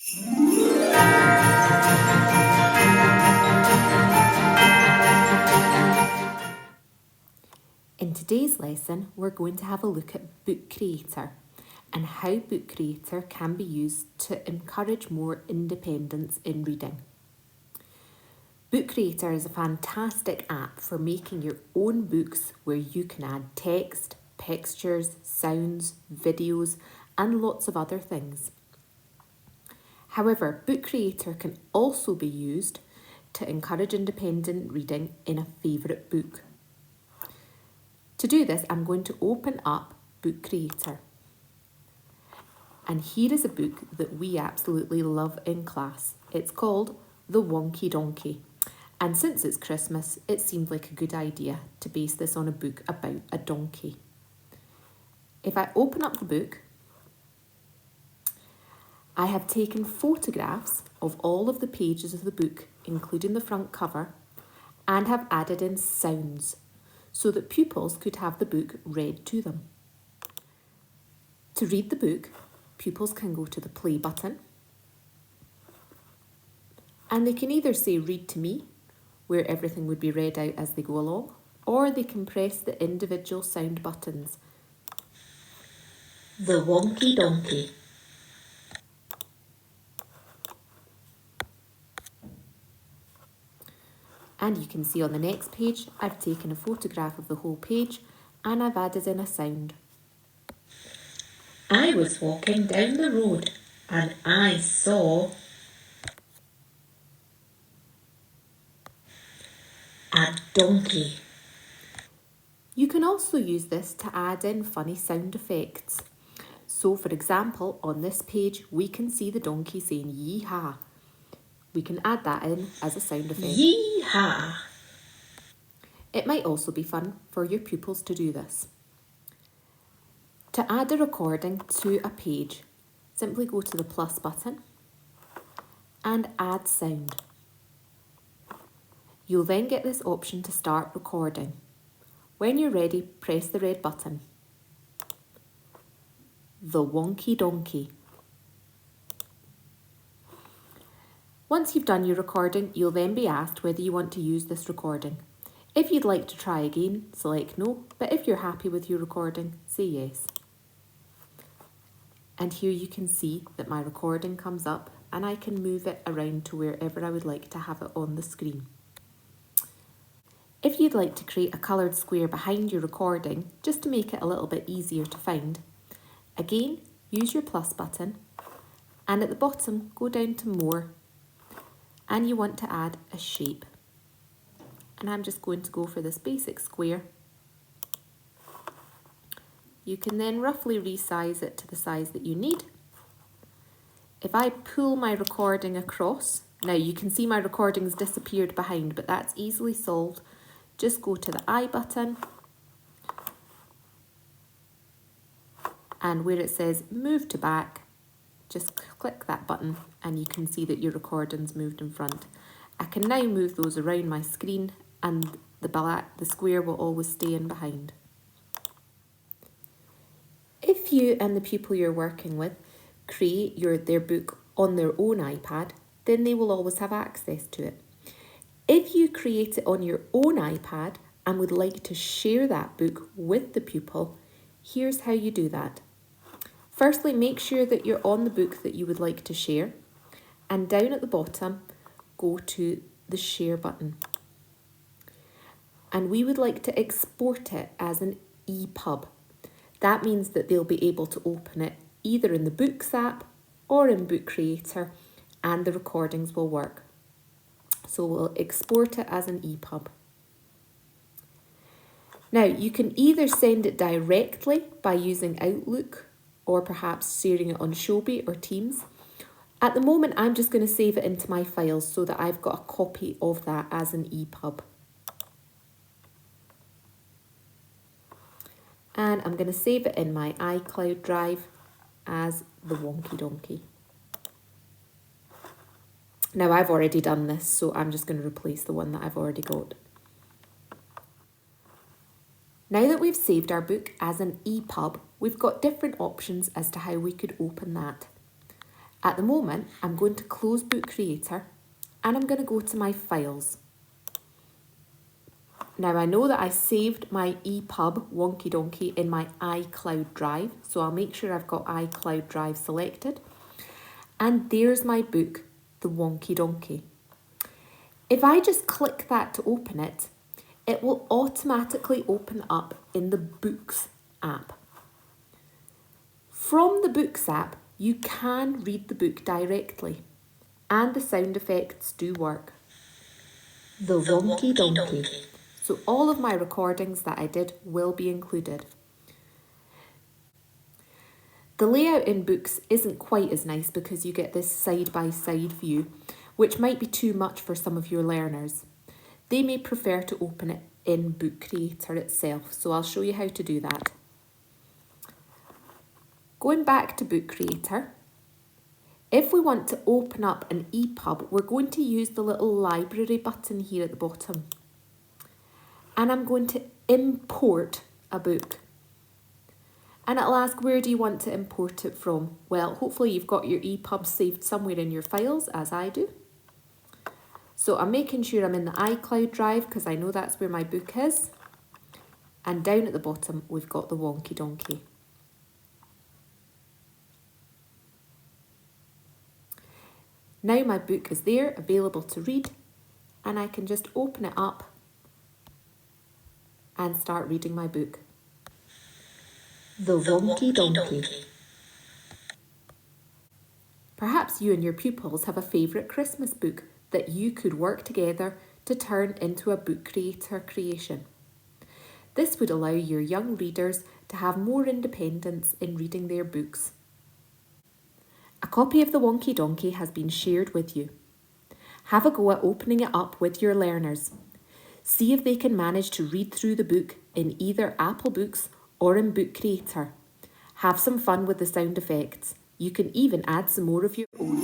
In today's lesson, we're going to have a look at Bookcreator and how Bookcreator can be used to encourage more independence in reading. Bookcreator is a fantastic app for making your own books where you can add text, pictures, sounds, videos, and lots of other things. However, Bookcreator can also be used to encourage independent reading in a favourite book. To do this, I'm going to open up Bookcreator. And here is a book that we absolutely love in class. It's called The Wonky Donkey. And since it's Christmas, it seemed like a good idea to base this on a book about a donkey. If I open up the book, I have taken photographs of all of the pages of the book, including the front cover, and have added in sounds so that pupils could have the book read to them. To read the book, pupils can go to the play button and they can either say read to me, where everything would be read out as they go along, or they can press the individual sound buttons. The Wonky Donkey. And you can see on the next page, I've taken a photograph of the whole page and I've added in a sound. I was walking down the road and I saw a donkey. You can also use this to add in funny sound effects. So for example, on this page, we can see the donkey saying yee-haw. We can add that in as a sound effect. Yee-haw! It might also be fun for your pupils to do this. To add a recording to a page, simply go to the plus button and add sound. You'll then get this option to start recording. When you're ready, press the red button. The Wonky Donkey. Once you've done your recording, you'll then be asked whether you want to use this recording. If you'd like to try again, select no, but if you're happy with your recording, say yes. And here you can see that my recording comes up and I can move it around to wherever I would like to have it on the screen. If you'd like to create a coloured square behind your recording, just to make it a little bit easier to find, again, use your plus button and at the bottom, go down to more and you want to add a shape. And I'm just going to go for this basic square. You can then roughly resize it to the size that you need. If I pull my recording across, now you can see my recording's disappeared behind, but that's easily solved. Just go to the I button and where it says move to back, just click that button and you can see that your recording's moved in front. I can now move those around my screen and the square will always stay in behind. If you and the pupil you're working with create their book on their own iPad, then they will always have access to it. If you create it on your own iPad and would like to share that book with the pupil, here's how you do that. Firstly, make sure that you're on the book that you would like to share, and down at the bottom, go to the share button. And we would like to export it as an EPUB. That means that they'll be able to open it either in the Books app or in Bookcreator, and the recordings will work. So we'll export it as an EPUB. Now, you can either send it directly by using Outlook or perhaps sharing it on Shobi or Teams. At the moment, I'm just going to save it into my files so that I've got a copy of that as an EPUB. And I'm going to save it in my iCloud drive as the Wonky Donkey. Now, I've already done this, so I'm just going to replace the one that I've already got. Now that we've saved our book as an EPUB, we've got different options as to how we could open that. At the moment, I'm going to close Bookcreator and I'm going to go to my files. Now I know that I saved my EPUB Wonky Donkey in my iCloud Drive, so I'll make sure I've got iCloud Drive selected. And there's my book, The Wonky Donkey. If I just click that to open it, it will automatically open up in the Books app. From the Books app, you can read the book directly, and the sound effects do work. The Wonky Donkey. So all of my recordings that I did will be included. The layout in Books isn't quite as nice because you get this side-by-side view, which might be too much for some of your learners. They may prefer to open it in Bookcreator itself, so I'll show you how to do that. Going back to Bookcreator, if we want to open up an EPUB, we're going to use the little library button here at the bottom. And I'm going to import a book. And it'll ask, where do you want to import it from? Well, hopefully you've got your EPUB saved somewhere in your files, as I do. So I'm making sure I'm in the iCloud Drive because I know that's where my book is. And down at the bottom, we've got the Wonky Donkey. Now my book is there, available to read, and I can just open it up and start reading my book. The Wonky Donkey. Perhaps you and your pupils have a favourite Christmas book that you could work together to turn into a Bookcreator creation. This would allow your young readers to have more independence in reading their books. A copy of The Wonky Donkey has been shared with you. Have a go at opening it up with your learners. See if they can manage to read through the book in either Apple Books or in Bookcreator. Have some fun with the sound effects. You can even add some more of your own.